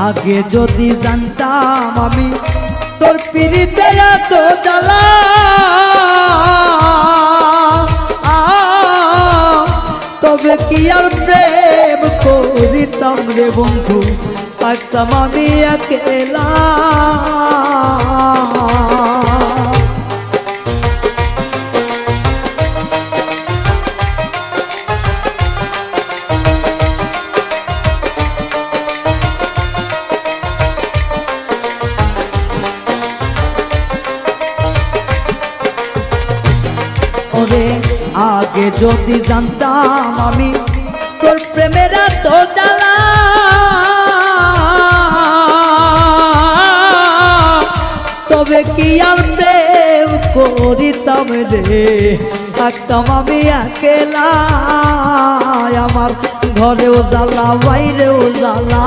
আগে যদি জানতাম আমি তোর পিরিতে এত জ্বালা, তবে কি আর প্রেম করিতাম রে বন্ধু, থাকতাম আমি একলা। আগে যদি জানতাম আমি তোর প্রেমের এত জ্বালা, তবে কি আর প্রেম করিতাম রে, থাকতাম আমি একলা। আমার ঘরেও জ্বালা বাইরেও জ্বালা,